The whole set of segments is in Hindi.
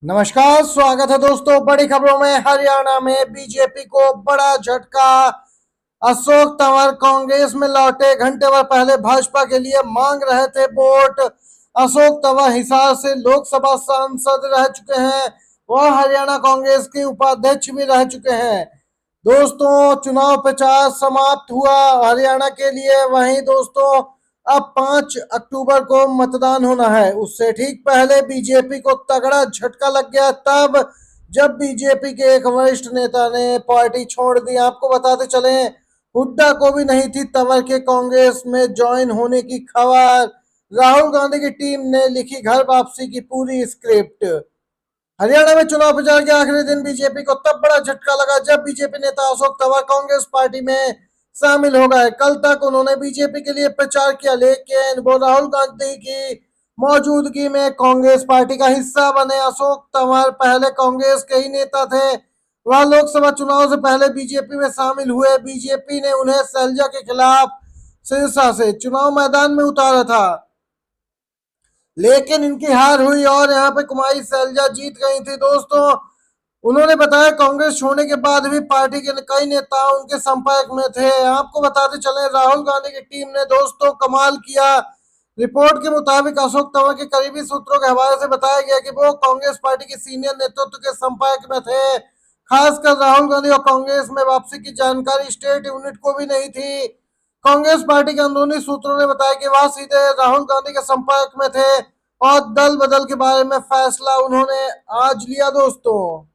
नमस्कार, स्वागत है दोस्तों। बड़ी खबरों में हरियाणा में बीजेपी को बड़ा झटका। अशोक तंवर कांग्रेस में लौटे। घंटे भर पहले भाजपा के लिए मांग रहे थे वोट। अशोक तंवर हिसार से लोकसभा सांसद रह चुके हैं। वह हरियाणा कांग्रेस के उपाध्यक्ष भी रह चुके हैं। दोस्तों, चुनाव प्रचार समाप्त हुआ हरियाणा के लिए। वहीं दोस्तों, अब 5 अक्टूबर को मतदान होना है। उससे ठीक पहले बीजेपी को तगड़ा झटका लग गया तब जब बीजेपी के एक वरिष्ठ नेता ने पार्टी छोड़ दी। आपको बताते चले, हुड्डा को भी नहीं थी तंवर के कांग्रेस में ज्वाइन होने की खबर। राहुल गांधी की टीम ने लिखी घर वापसी की पूरी स्क्रिप्ट। हरियाणा में चुनाव प्रचार के आखिरी दिन बीजेपी को तब बड़ा झटका लगा जब बीजेपी नेता अशोक तंवर कांग्रेस पार्टी में शामिल हो गए। कल तक उन्होंने बीजेपी के लिए प्रचार किया, लेकिन वो राहुल गांधी की मौजूदगी में कांग्रेस पार्टी का हिस्सा बने। अशोक तंवर पहले कांग्रेस के ही नेता थे। वह लोकसभा चुनाव से पहले बीजेपी में शामिल हुए। बीजेपी ने उन्हें सैलजा के खिलाफ सिरसा से चुनाव मैदान में उतारा था, लेकिन इनकी हार हुई और यहाँ पे कुमारी सैलजा जीत गई थी। दोस्तों, उन्होंने बताया कांग्रेस छोड़ने के बाद भी पार्टी के कई नेता उनके संपर्क में थे। आपको बताते चले, राहुल गांधी की टीम ने दोस्तों कमाल किया। रिपोर्ट के मुताबिक अशोक तंवर के करीबी सूत्रों के हवाले से बताया गया कि वो कांग्रेस पार्टी के सीनियर नेतृत्व के संपर्क में थे। खासकर राहुल गांधी और कांग्रेस में वापसी की जानकारी स्टेट यूनिट को भी नहीं थी। कांग्रेस पार्टी के अंदरूनी सूत्रों ने बताया कि वह सीधे राहुल गांधी के संपर्क में थे और दल बदल के बारे में फैसला उन्होंने आज लिया। दोस्तों,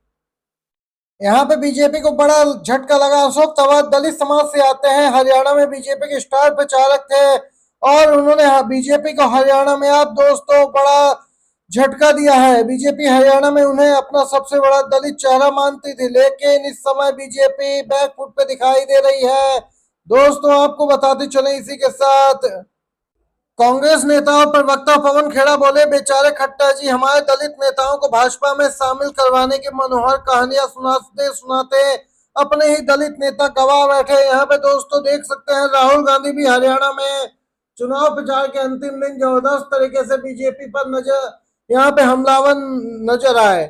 यहाँ पे बीजेपी को बड़ा झटका लगा। अशोक तंवर दलित समाज से आते हैं, हरियाणा में बीजेपी के स्टार प्रचारक थे और उन्होंने बीजेपी को हरियाणा में अब दोस्तों बड़ा झटका दिया है। बीजेपी हरियाणा में उन्हें अपना सबसे बड़ा दलित चेहरा मानती थी, लेकिन इस समय बीजेपी बैकफुट पे दिखाई दे रही है। दोस्तों, आपको बताते चले, इसी के साथ कांग्रेस नेता और प्रवक्ता पवन खेड़ा बोले, बेचारे खट्टर जी हमारे दलित नेताओं को भाजपा में शामिल करवाने की मनोहर कहानियां सुनाते सुनाते अपने ही दलित नेता गवा बैठे। यहाँ पे दोस्तों देख सकते हैं, राहुल गांधी भी हरियाणा में चुनाव प्रचार के अंतिम दिन जबरदस्त तरीके से बीजेपी पर नजर यहाँ पे हमलावर नजर आए।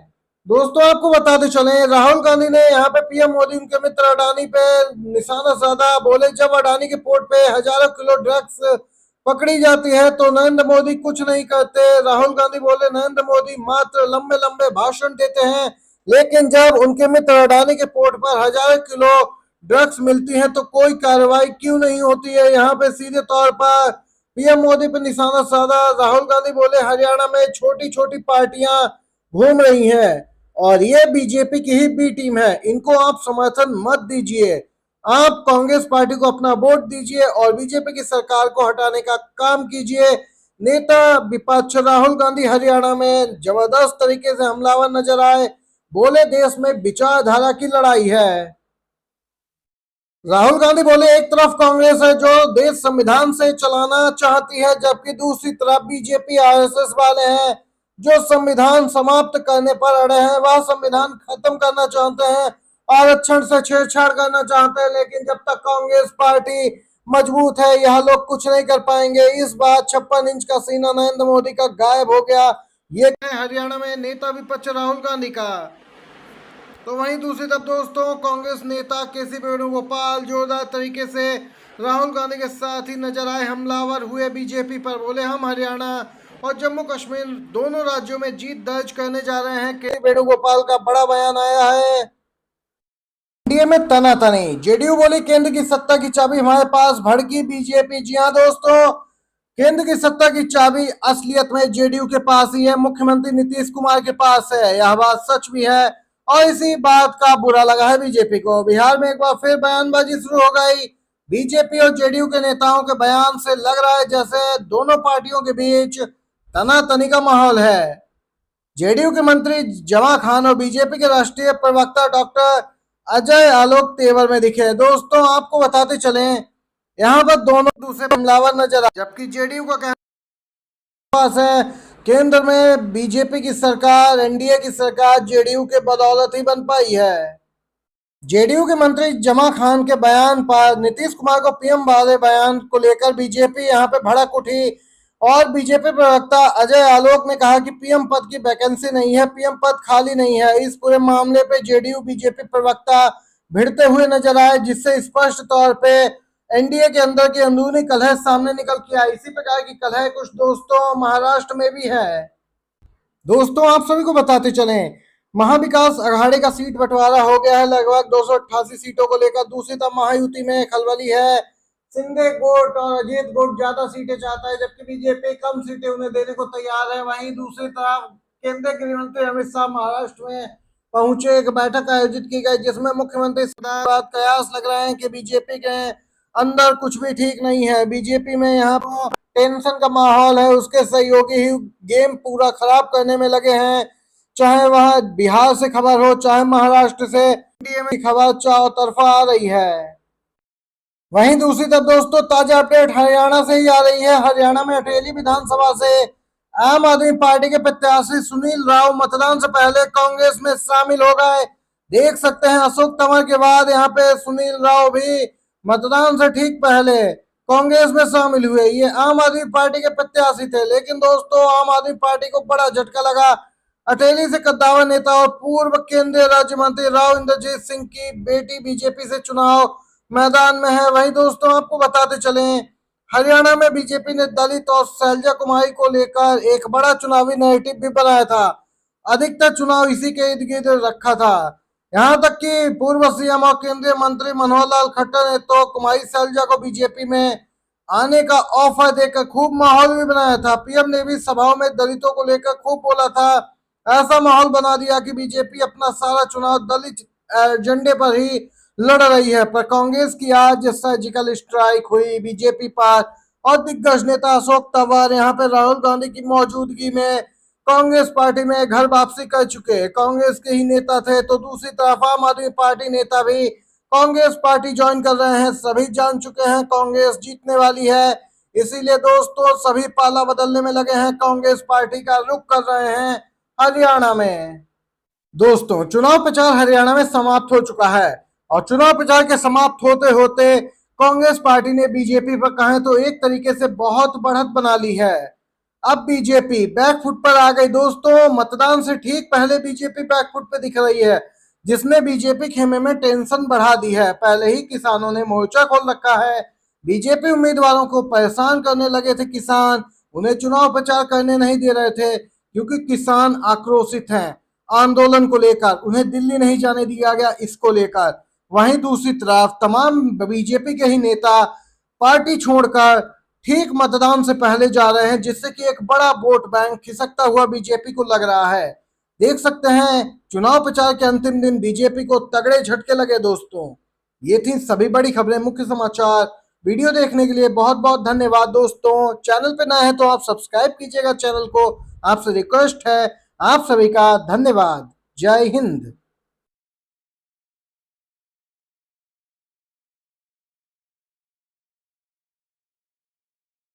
दोस्तों, आपको बताते चले, राहुल गांधी ने यहाँ पे पीएम मोदी उनके मित्र अडानी पे निशाना साधा। बोले, जब अडानी के पोर्ट पे हजारों किलो ड्रग्स पकड़ी जाती है तो नरेंद्र मोदी कुछ नहीं करते। राहुल गांधी बोले, नरेंद्र मोदी मात्र लंबे लंबे भाषण देते हैं, लेकिन जब उनके मित्र अडानी के पोर्ट पर हजारों किलो ड्रग्स मिलती हैं तो कोई कार्रवाई क्यों नहीं होती है। यहाँ पे सीधे तौर पर पीएम मोदी पर निशाना साधा। राहुल गांधी बोले, हरियाणा में छोटी छोटी पार्टियां घूम रही हैं और ये बीजेपी की ही बी टीम है, इनको आप समर्थन मत दीजिए। आप कांग्रेस पार्टी को अपना वोट दीजिए और बीजेपी की सरकार को हटाने का काम कीजिए। नेता विपक्ष राहुल गांधी हरियाणा में जबरदस्त तरीके से हमलावर नजर आए। बोले, देश में विचारधारा की लड़ाई है। राहुल गांधी बोले, एक तरफ कांग्रेस है जो देश संविधान से चलाना चाहती है, जबकि दूसरी तरफ बीजेपी आरएसएस वाले हैं जो संविधान समाप्त करने पर अड़े हैं। वह संविधान खत्म करना चाहते हैं, आरक्षण से छेड़छाड़ करना चाहते हैं, लेकिन जब तक कांग्रेस पार्टी मजबूत है यह लोग कुछ नहीं कर पाएंगे। इस बार 56 इंच का सीना नरेंद्र मोदी का गायब हो गया। ये हरियाणा में नेता विपक्ष राहुल गांधी का। तो वहीं दूसरी तरफ दोस्तों, कांग्रेस नेता केसी वेणुगोपाल जोरदार तरीके से राहुल गांधी के साथ ही नजर आए। हमलावर हुए बीजेपी पर। बोले, हम हरियाणा और जम्मू कश्मीर दोनों राज्यों में जीत दर्ज करने जा रहे हैं। केसी वेणुगोपाल का बड़ा बयान आया है। एनडीए में तनातनी। जेडीयू बोली, केंद्र की सत्ता की चाबी हमारे पास। भड़की बीजेपी। जी हाँ दोस्तों, केंद्र की सत्ता की चाबी असलियत में जेडीयू के पास ही है, मुख्यमंत्री नीतीश कुमार के पास है। यह बात सच भी है और इसी बात का बुरा लगा है बीजेपी को। बिहार में एक बार फिर बयानबाजी शुरू हो गई। बीजेपी और जेडीयू के नेताओं के बयान से लग रहा है जैसे दोनों पार्टियों के बीच तनातनी का माहौल है। जेडीयू के मंत्री जमा खान और बीजेपी के राष्ट्रीय प्रवक्ता डॉक्टर अजय आलोक तेवर में दिखे। दोस्तों, आपको बताते चले, यहाँ पर दोनों दूसरे हमलावर नजर आए, जबकि जेडीयू का कहना पास है केंद्र में बीजेपी की सरकार, एनडीए की सरकार जेडीयू के बदौलत ही बन पाई है। जेडीयू के मंत्री जमा खान के बयान पर नीतीश कुमार को पीएम वाले बयान को लेकर बीजेपी यहाँ पे भड़क उठी और बीजेपी प्रवक्ता अजय आलोक ने कहा कि पीएम पद की वैकेंसी नहीं है, पीएम पद खाली नहीं है। इस पूरे मामले पे जेडीयू बीजेपी प्रवक्ता भिड़ते हुए नजर आए, जिससे स्पष्ट तौर पे एनडीए के अंदर की अंदरूनी कलह सामने निकल के आई। इसी प्रकार की कलह कुछ दोस्तों महाराष्ट्र में भी है। दोस्तों आप सभी को बताते चले, महाविकास अघाड़ी का सीट बंटवारा हो गया है। लगभग 288 सीटों को लेकर दूसरी तरफ महायुति में खलबली है। शिंदे गुट और अजीत गुट ज्यादा सीटें चाहता है, जबकि बीजेपी कम सीटें उन्हें देने को तैयार है। वहीं दूसरी तरफ केंद्रीय गृह मंत्री अमित शाह महाराष्ट्र में पहुंचे, एक बैठक आयोजित की गई, जिसमें मुख्यमंत्री कयास लग रहे हैं कि बीजेपी के अंदर कुछ भी ठीक नहीं है। बीजेपी में यहाँ पर टेंशन का माहौल है, उसके सहयोगी ही गेम पूरा खराब करने में लगे हैं। चाहे वह बिहार से खबर हो, चाहे महाराष्ट्र से, एनडीए में खबर चारों तरफा आ रही है। वहीं दूसरी तरफ दोस्तों ताजा अपडेट हरियाणा से ही आ रही है। हरियाणा में अटेली विधानसभा से आम आदमी पार्टी के प्रत्याशी सुनील राव मतदान से पहले कांग्रेस में शामिल हो गए। देख सकते हैं अशोक तंवर के बाद यहाँ पे सुनील राव भी मतदान से ठीक पहले कांग्रेस में शामिल हुए। ये आम आदमी पार्टी के प्रत्याशी थे, लेकिन दोस्तों आम आदमी पार्टी को बड़ा झटका लगा। अटेली से कद्दावर नेता और पूर्व केंद्रीय राज्य मंत्री राव इंद्रजीत सिंह की बेटी बीजेपी से चुनाव मैदान में है। वहीं दोस्तों आपको बताते चले, हरियाणा में बीजेपी ने दलित और शैलजा कुमारी को लेकर एक बड़ा चुनावी नैरेटिव भी बनाया था। अधिकतर चुनाव इसी के इर्द गिर्द रखा था। यहाँ तक कि पूर्व सीएम और केंद्रीय मंत्री मनोहर लाल खट्टर ने तो कुमारी शैलजा को बीजेपी में आने का ऑफर देकर खूब माहौल भी बनाया था। पीएम ने भी सभाओं में दलितों को लेकर खूब बोला था। ऐसा माहौल बना दिया कि बीजेपी अपना सारा चुनाव दलित एजेंडे पर ही लड़ रही है। पर कांग्रेस की आज सर्जिकल स्ट्राइक हुई बीजेपी पर, और दिग्गज नेता अशोक तंवर यहाँ पे राहुल गांधी की मौजूदगी में कांग्रेस पार्टी में घर वापसी कर चुके। कांग्रेस के ही नेता थे, तो दूसरी तरफ आम आदमी पार्टी नेता भी कांग्रेस पार्टी ज्वाइन कर रहे हैं। सभी जान चुके हैं कांग्रेस जीतने वाली है, इसीलिए दोस्तों सभी पाला बदलने में लगे हैं, कांग्रेस पार्टी का रुख कर रहे हैं हरियाणा में। दोस्तों चुनाव प्रचार हरियाणा में समाप्त हो चुका है, और चुनाव प्रचार के समाप्त होते होते कांग्रेस पार्टी ने बीजेपी पर कहें तो एक तरीके से बहुत बढ़त बना ली है। अब बीजेपी बैकफुट पर आ गई दोस्तों। मतदान से ठीक पहले बीजेपी बैकफुट पे दिख रही है, जिसने बीजेपी खेमे में टेंशन बढ़ा दी है। पहले ही किसानों ने मोर्चा खोल रखा है, बीजेपी उम्मीदवारों को परेशान करने लगे थे। किसान उन्हें चुनाव प्रचार करने नहीं दे रहे थे, क्योंकि किसान आक्रोशित हैं आंदोलन को लेकर, उन्हें दिल्ली नहीं जाने दिया गया इसको लेकर। वहीं दूसरी तरफ तमाम बीजेपी के ही नेता पार्टी छोड़कर ठीक मतदान से पहले जा रहे हैं, जिससे कि एक बड़ा वोट बैंक खिसकता हुआ बीजेपी को लग रहा है। देख सकते हैं चुनाव प्रचार के अंतिम दिन बीजेपी को तगड़े झटके लगे। दोस्तों ये थी सभी बड़ी खबरें, मुख्य समाचार। वीडियो देखने के लिए बहुत बहुत धन्यवाद। दोस्तों चैनल पे नए हैं तो आप सब्सक्राइब कीजिएगा चैनल को, आपसे रिक्वेस्ट है। आप सभी का धन्यवाद। जय हिंद।